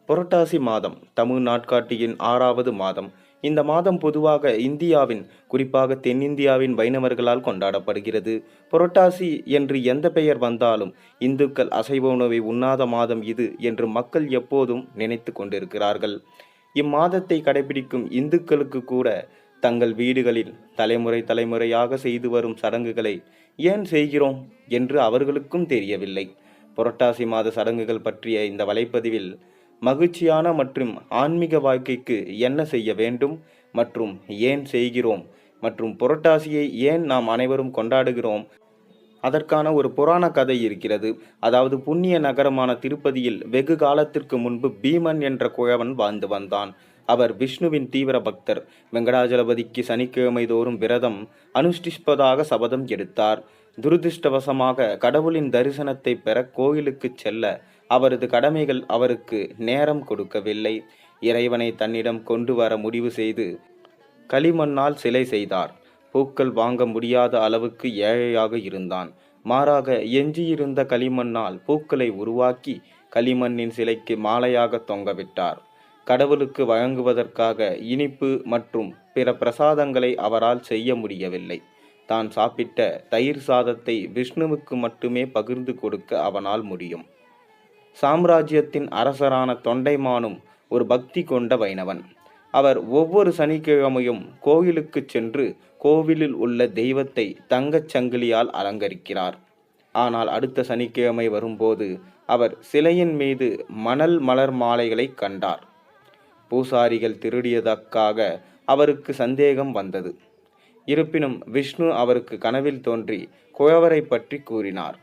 புரட்டாசி மாதம் தமிழ் நாட்காட்டியின் 6வது மாதம். இந்த மாதம் பொதுவாக இந்தியாவின், குறிப்பாக தென்னிந்தியாவின் வைணவர்களால் கொண்டாடப்படுகிறது. புரட்டாசி என்று எந்த பெயர் வந்தாலும் இந்துக்கள் அசைவ உணவை உண்ணாத மாதம் இது என்று மக்கள் எப்போதும் நினைத்து கொண்டிருக்கிறார்கள். இம்மாதத்தை கடைபிடிக்கும் இந்துக்களுக்கு கூட தங்கள் வீடுகளில் தலைமுறை தலைமுறையாக செய்து வரும் சடங்குகளை ஏன் செய்கிறோம் என்று அவர்களுக்கும் தெரியவில்லை. புரட்டாசி மாத சடங்குகள் பற்றிய இந்த வலைப்பதிவில் மகிழ்ச்சியான மற்றும் ஆன்மீக வாழ்க்கைக்கு என்ன செய்ய வேண்டும் மற்றும் ஏன் செய்கிறோம் மற்றும் புரட்டாசியை ஏன் நாம் அனைவரும் கொண்டாடுகிறோம், அதற்கான ஒரு புராண கதை இருக்கிறது. அதாவது புண்ணிய நகரமான திருப்பதியில் வெகு காலத்திற்கு முன்பு பீமன் என்ற குழவன் வாழ்ந்து வந்தான். அவர் விஷ்ணுவின் தீவிர பக்தர். வெங்கடாஜலபதிக்கு சனிக்கிழமை தோறும் விரதம் அனுஷ்டிப்பதாக சபதம் எடுத்தார். துரதிருஷ்டவசமாக கடவுளின் தரிசனத்தை பெற கோயிலுக்கு செல்ல அவரது கடமைகள் அவருக்கு நேரம் கொடுக்கவில்லை. இறைவனை தன்னிடம் கொண்டு வர முடிவு செய்து களிமண்ணால் சிலை செய்தார். பூக்கள் வாங்க முடியாத அளவுக்கு ஏழையாக இருந்தான். மாறாக எஞ்சியிருந்த களிமண்ணால் பூக்களை உருவாக்கி களிமண்ணின் சிலைக்கு மாலையாக தொங்கவிட்டார். கடவுளுக்கு வழங்குவதற்காக இனிப்பு மற்றும் பிற பிரசாதங்களை அவரால் செய்ய முடியவில்லை. தான் சாப்பிட்ட தயிர் சாதத்தை விஷ்ணுவுக்கு மட்டுமே பகிர்ந்து கொடுக்க அவனால் முடியும். சாம்ராஜ்யத்தின் அரசரான தொண்டைமானும் ஒரு பக்தி கொண்ட வைணவன். அவர் ஒவ்வொரு சனிக்கிழமையும் கோயிலுக்கு சென்று கோவிலில் உள்ள தெய்வத்தை தங்கச் சங்கிலியால் அலங்கரிக்கிறார். ஆனால் அடுத்த சனிக்கிழமை வரும்போது அவர் சிலையின் மீது மணல் மலர் மாலைகளை கண்டார். பூசாரிகள் திருடியதற்காக அவருக்கு சந்தேகம் வந்தது. இருப்பினும் விஷ்ணு அவருக்கு கனவில் தோன்றி குழவரை பற்றி கூறினார்.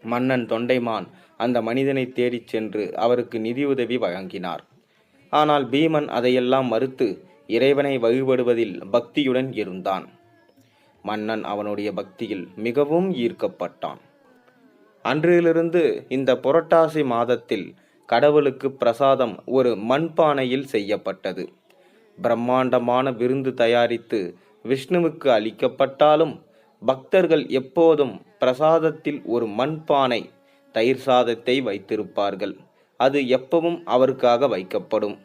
மன்னன் தொண்டைமான் அந்த மனிதனை தேடிச் சென்று அவருக்கு நிதியுதவி வழங்கினார். ஆனால் பீமன் அதையெல்லாம் மறுத்து இறைவனை வழிபடுவதில் பக்தியுடன் இருந்தான். மன்னன் அவனுடைய பக்தியில் மிகவும் ஈர்க்கப்பட்டான். அன்றிலிருந்து இந்த புரட்டாசி மாதத்தில் கடவுளுக்கு பிரசாதம் ஒரு மண்பானையில் செய்யப்பட்டது. பிரம்மாண்டமான விருந்து தயாரித்து விஷ்ணுவுக்கு அளிக்கப்பட்டாலும் பக்தர்கள் எப்போதும் பிரசாதத்தில் ஒரு மண்பானை தயிர் சாதத்தை வைத்திருப்பார்கள். அது எப்பவும் அவருக்காக வைக்கப்படும்.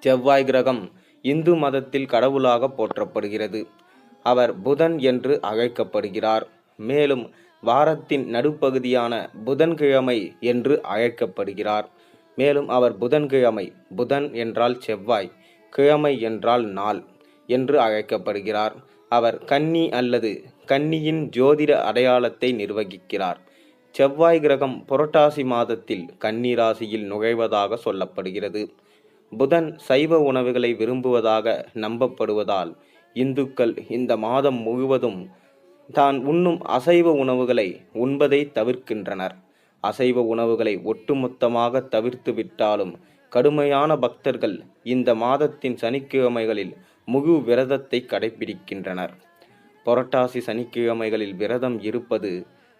செவ்வாய் கிரகம் இந்து மதத்தில் கடவுளாக போற்றப்படுகிறது. அவர் புதன் என்று அழைக்கப்படுகிறார். மேலும் வாரத்தின் நடுப்பகுதியான புதன்கிழமை என்று அழைக்கப்படுகிறார். மேலும் அவர் புதன்கிழமை, புதன் என்றால் செவ்வாய், கிழமை என்றால் நாள் என்று அழைக்கப்படுகிறார். அவர் கன்னி அல்லது கன்னியின் ஜோதிட அடையாளத்தை நிர்வகிக்கிறார். செவ்வாய் கிரகம் புரட்டாசி மாதத்தில் கன்னி ராசியில் நுழைவதாக சொல்லப்படுகிறது. புதன் சைவ உணவுகளை விரும்புவதாக நம்பப்படுவதால் இந்துக்கள் இந்த மாதம் முழுவதும் தான் உண்ணும் அசைவ உணவுகளை உண்பதை தவிர்க்கின்றனர். அசைவ உணவுகளை ஒட்டுமொத்தமாக தவிர்த்து விட்டாலும் கடுமையான பக்தர்கள் இந்த மாதத்தின் சனிக்கிழமைகளில் முழு விரதத்தை கடைபிடிக்கின்றனர். புரட்டாசி சனிக்கிழமைகளில் விரதம் இருப்பது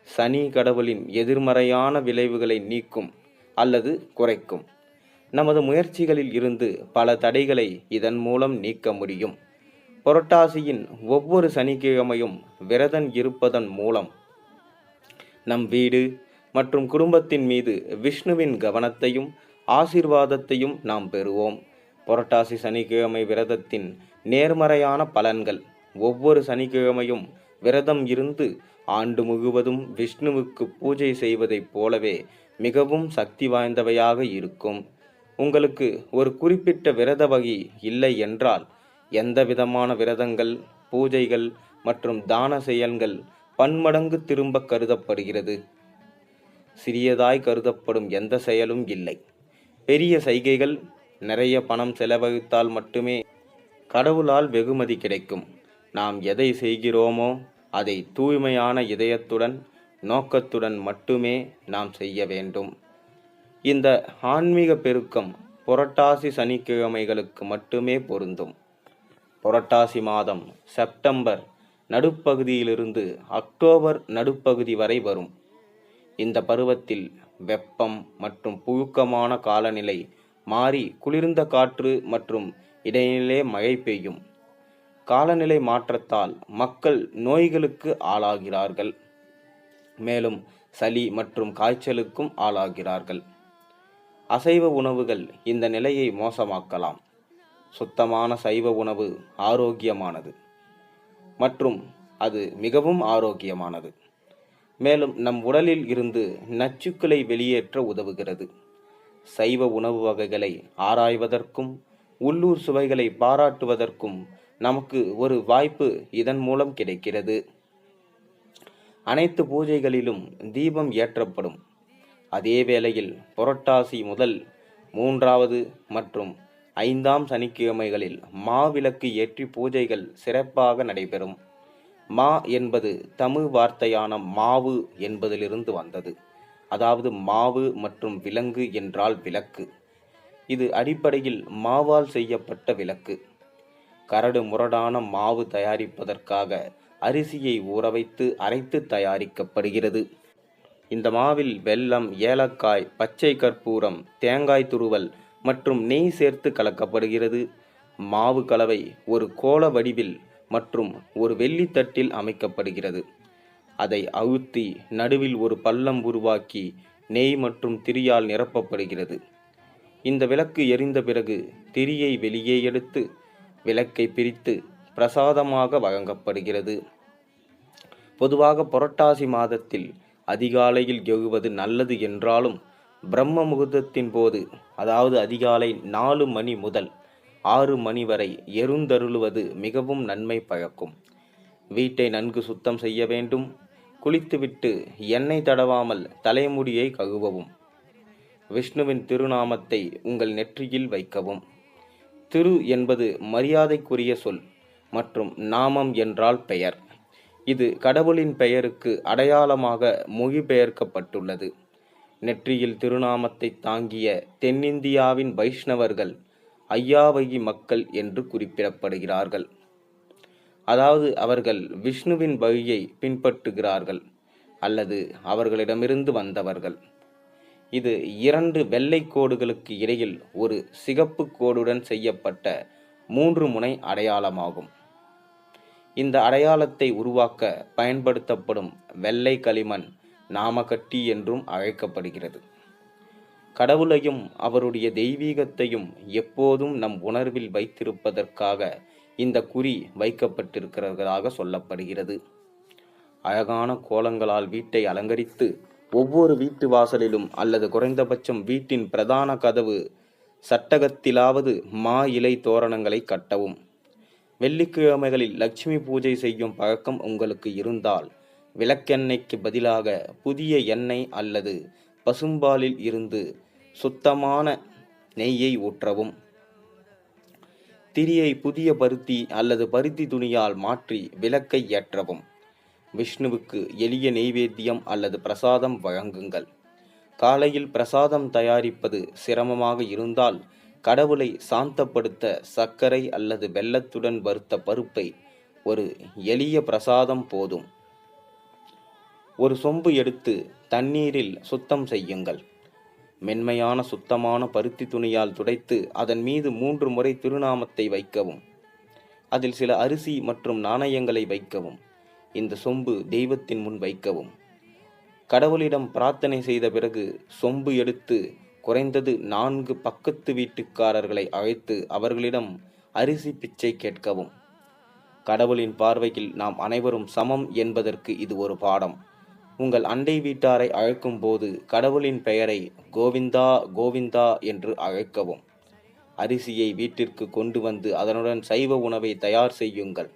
சனி கடவுளின் எதிர்மறையான விளைவுகளை நீக்கும் அல்லது குறைக்கும். நமது முயற்சிகளில் இருந்து பல தடைகளை இதன் மூலம் நீக்க முடியும். புரட்டாசியின் ஒவ்வொரு சனிக்கிழமையும் விரதம் இருப்பதன் மூலம் நம் வீடு மற்றும் குடும்பத்தின் மீது விஷ்ணுவின் கவனத்தையும் ஆசீர்வாதத்தையும் நாம் பெறுவோம். புரட்டாசி சனிக்கிழமை விரதத்தின் நேர்மறையான பலன்கள். ஒவ்வொரு சனிக்கிழமையும் விரதம் இருந்து ஆண்டு முழுவதும் விஷ்ணுவுக்கு பூஜை செய்வதைப் போலவே மிகவும் சக்தி வாய்ந்தவையாக இருக்கும். உங்களுக்கு ஒரு குறிப்பிட்ட விரத வகை இல்லை என்றால் எந்த விதமான விரதங்கள், பூஜைகள் மற்றும் தான செயல்கள் பன்மடங்கு திரும்ப கருதப்படுகிறது. சிறியதாய் கருதப்படும் எந்த செயலும் இல்லை. பெரிய சைகைகள், நிறைய பணம் செலவழித்தால் மட்டுமே கடவுளால் வெகுமதி கிடைக்கும். நாம் எதை செய்கிறோமோ அதை தூய்மையான இதயத்துடன், நோக்கத்துடன் மட்டுமே நாம் செய்ய வேண்டும். இந்த ஆன்மீக பெருக்கம் புரட்டாசி சனிக்கிழமைகளுக்கு மட்டுமே பொருந்தும். புரட்டாசி மாதம் செப்டம்பர் நடுப்பகுதியிலிருந்து அக்டோபர் நடுப்பகுதி வரை வரும். இந்த பருவத்தில் வெப்பம் மற்றும் புழுக்கமான காலநிலை மாறி குளிர்ந்த காற்று மற்றும் இடையிலே மழை பெய்யும். காலநிலை மாற்றத்தால் மக்கள் நோய்களுக்கு ஆளாகிறார்கள். மேலும் சளி மற்றும் காய்ச்சலுக்கும் ஆளாகிறார்கள். அசைவ உணவுகள் இந்த நிலையை மோசமாக்கலாம். சுத்தமான சைவ உணவு ஆரோக்கியமானது மற்றும் அது மிகவும் ஆரோக்கியமானது. மேலும் நம் உடலில் இருந்து நச்சுக்களை வெளியேற்ற உதவுகிறது. சைவ உணவு வகைகளை ஆராய்வதற்கும் உள்ளூர் சுவைகளை பாராட்டுவதற்கும் நமக்கு ஒரு வாய்ப்பு இதன் மூலம் கிடைக்கிறது. அனைத்து பூஜைகளிலும் தீபம் ஏற்றப்படும். அதே வேளையில் புரட்டாசி முதல் 3வது மற்றும் 5ஆம் சனிக்கிழமைகளில் மாவிளக்கு ஏற்றி பூஜைகள் சிறப்பாக நடைபெறும். மா என்பது தமிழ் வார்த்தையான மாவு என்பதிலிருந்து வந்தது. அதாவது மாவு மற்றும் விலங்கு என்றால் விளக்கு. இது அடிப்படையில் மாவால் செய்யப்பட்ட விளக்கு. கரடு முரடான மாவு தயாரிப்பதற்காக அரிசியை ஊறவைத்து அரைத்து தயாரிக்கப்படுகிறது. இந்த மாவில் வெல்லம், ஏலக்காய், பச்சை கற்பூரம், தேங்காய் துருவல் மற்றும் நெய் சேர்த்து கலக்கப்படுகிறது. மாவு கலவை ஒரு கோள வடிவில் மற்றும் ஒரு வெள்ளித்தட்டில் அமைக்கப்படுகிறது. அதை அழுத்தி நடுவில் ஒரு பள்ளம் உருவாக்கி நெய் மற்றும் திரியால் நிரப்பப்படுகிறது. இந்த விளக்கு எரிந்த பிறகு திரியை வெளியே எடுத்து விளக்கை பிரித்து பிரசாதமாக வழங்கப்படுகிறது. பொதுவாக புரட்டாசி மாதத்தில் அதிகாலையில் எழுவது நல்லது என்றாலும் பிரம்ம முகூர்த்தத்தின் போது, அதாவது அதிகாலை 4 மணி முதல் 6 மணி வரை எருந்தருளுவது மிகவும் நன்மை பயக்கும். வீட்டை நன்கு சுத்தம் செய்ய வேண்டும். குளித்துவிட்டு எண்ணெய் தடவாமல் தலைமுடியை கழுவவும். விஷ்ணுவின் திருநாமத்தை உங்கள் நெற்றியில் வைக்கவும். திரு என்பது மரியாதைக்குரிய சொல் மற்றும் நாமம் என்றால் பெயர். இது கடவுளின் பெயருக்கு அடையாளமாக மொழிபெயர்க்கப்பட்டுள்ளது. நெற்றியில் திருநாமத்தை தாங்கிய தென்னிந்தியாவின் வைஷ்ணவர்கள் ஐயாவகி மக்கள் என்று குறிப்பிடப்படுகிறார்கள். அதாவது அவர்கள் விஷ்ணுவின் வழியை பின்பற்றுகிறார்கள் அல்லது அவர்களிடமிருந்து வந்தவர்கள். இது 2 வெள்ளை கோடுகளுக்கு இடையில் ஒரு சிகப்பு கோடுடன் செய்யப்பட்ட 3 முனை அடையாளமாகும். இந்த அடையாளத்தை உருவாக்க பயன்படுத்தப்படும் வெள்ளை களிமண் நாமக்கட்டி என்றும் அழைக்கப்படுகிறது. கடவுளையும் அவருடைய தெய்வீகத்தையும் எப்போதும் நம் உணர்வில் வைத்திருப்பதற்காக இந்த குறி வைக்கப்பட்டிருக்கிறதாக சொல்லப்படுகிறது. அழகான கோலங்களால் வீட்டை அலங்கரித்து ஒவ்வொரு வீட்டு வாசலிலும் அல்லது குறைந்தபட்சம் வீட்டின் பிரதான கதவு சட்டகத்திலாவது மா இலை தோரணங்களை கட்டவும். வெள்ளிக்கிழமைகளில் லட்சுமி பூஜை செய்யும் பழக்கம் உங்களுக்கு இருந்தால் விளக்கெண்ணெய்க்கு பதிலாக புதிய எண்ணெய் அல்லது பசும்பாலில் இருந்து சுத்தமான நெய்யை ஊற்றவும். திரியை புதிய பருத்தி அல்லது பருத்தி துணியால் மாற்றி விளக்கை ஏற்றவும். விஷ்ணுவுக்கு எளிய நெய்வேத்தியம் அல்லது பிரசாதம் வழங்குங்கள். காலையில் பிரசாதம் தயாரிப்பது சிரமமாக இருந்தால் கடவுளை சாந்தப்படுத்த சர்க்கரை அல்லது வெல்லத்துடன் வறுத்த பருப்பை ஒரு எளிய பிரசாதம் போதும். ஒரு சொம்பு எடுத்து தண்ணீரில் சுத்தம் செய்யுங்கள். மென்மையான சுத்தமான பருத்தி துணியால் துடைத்து அதன் மீது 3 முறை திருநாமத்தை வைக்கவும். அதில் சில அரிசி மற்றும் நாணயங்களை வைக்கவும். இந்த சொம்பு தெய்வத்தின் முன் வைக்கவும். கடவுளிடம் பிரார்த்தனை செய்த பிறகு சொம்பு எடுத்து குறைந்தது 4 பக்கத்து வீட்டுக்காரர்களை அழைத்து அவர்களிடம் அரிசி பிச்சை கேட்கவும். கடவுளின் பார்வையில் நாம் அனைவரும் சமம் என்பதற்கு இது ஒரு பாடம். உங்கள் அண்டை வீட்டாரை அழைக்கும் போது கடவுளின் பெயரை கோவிந்தா கோவிந்தா என்று அழைக்கவும். அரிசியை வீட்டிற்கு கொண்டு வந்து அதனுடன் சைவ உணவை தயார் செய்யுங்கள்.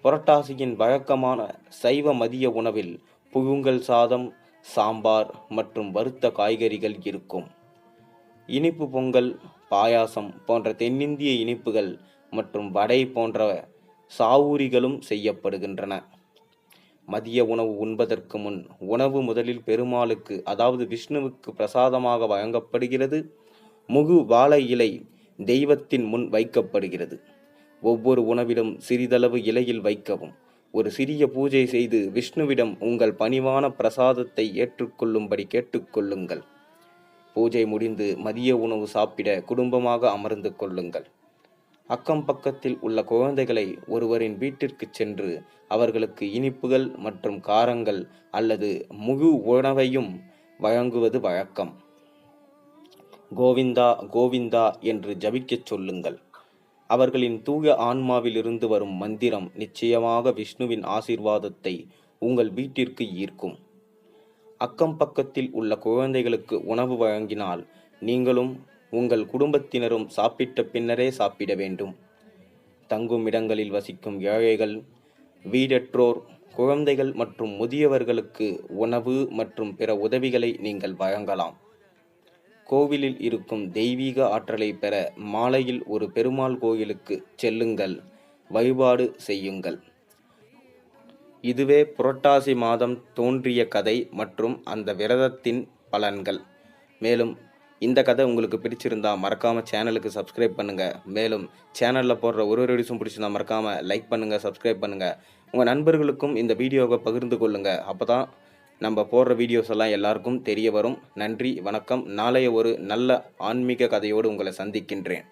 புரட்டாசியின் வழக்கமான சைவ மதிய உணவில் புழுங்கல் சாதம், சாம்பார் மற்றும் வறுத்த காய்கறிகள் இருக்கும். இனிப்பு பொங்கல், பாயாசம் போன்ற தென்னிந்திய இனிப்புகள் மற்றும் வடை போன்ற சாவூரிகளும் செய்யப்படுகின்றன. மதிய உணவு உண்பதற்கு முன் உணவு முதலில் பெருமாளுக்கு, அதாவது விஷ்ணுவுக்கு பிரசாதமாக வழங்கப்படுகிறது. முகு வாழை இலை தெய்வத்தின் முன் வைக்கப்படுகிறது. ஒவ்வொரு உணவிலும் சிறிதளவு இலையில் வைக்கவும். ஒரு சிறிய பூஜை செய்து விஷ்ணுவிடம் உங்கள் பணிவான பிரசாதத்தை ஏற்றுக்கொள்ளும்படி கேட்டுக்கொள்ளுங்கள். பூஜை முடிந்து மதிய உணவு சாப்பிட குடும்பமாக அமர்ந்து கொள்ளுங்கள். அக்கம் பக்கத்தில் உள்ள குழந்தைகளை ஒருவரின் வீட்டிற்கு சென்று அவர்களுக்கு இனிப்புகள் மற்றும் காரங்கள் அல்லது முழு உணவையும் வழங்குவது வழக்கம். கோவிந்தா கோவிந்தா என்று ஜபிக்கச் சொல்லுங்கள். அவர்களின் தூய ஆன்மாவிலிருந்து வரும் மந்திரம் நிச்சயமாக விஷ்ணுவின் ஆசீர்வாதத்தை உங்கள் வீட்டிற்கு ஈர்க்கும். அக்கம் பக்கத்தில் உள்ள குழந்தைகளுக்கு உணவு வழங்கினால் நீங்களும் உங்கள் குடும்பத்தினரும் சாப்பிட்ட பின்னரே சாப்பிட வேண்டும். தங்கும் இடங்களில் வசிக்கும் ஏழைகள், வீடற்றோர், குழந்தைகள் மற்றும் முதியவர்களுக்கு உணவு மற்றும் பிற உதவிகளை நீங்கள் வழங்கலாம். கோவிலில் இருக்கும் தெய்வீக ஆற்றலை பெற மாலையில் ஒரு பெருமாள் கோயிலுக்கு செல்லுங்கள், வழிபாடு செய்யுங்கள். இதுவே புரட்டாசி மாதம் தோன்றிய கதை மற்றும் அந்த விரதத்தின் பலன்கள். மேலும் இந்த கதை உங்களுக்கு பிடிச்சிருந்தா மறக்காமல் சேனலுக்கு சப்ஸ்கிரைப் பண்ணுங்கள். மேலும் சேனலில் போடுற ஒரு வீடியோஸும் பிடிச்சிருந்தா மறக்காமல் லைக் பண்ணுங்கள், சப்ஸ்கிரைப் பண்ணுங்கள். உங்கள் நண்பர்களுக்கும் இந்த வீடியோவை பகிர்ந்து கொள்ளுங்கள். அப்போ தான் நம்ம போடுற வீடியோஸ் எல்லாம் எல்லாருக்கும் தெரிய வரும். நன்றி, வணக்கம். நாளைய ஒரு நல்ல ஆன்மீக கதையோடு உங்களை சந்திக்கின்றேன்.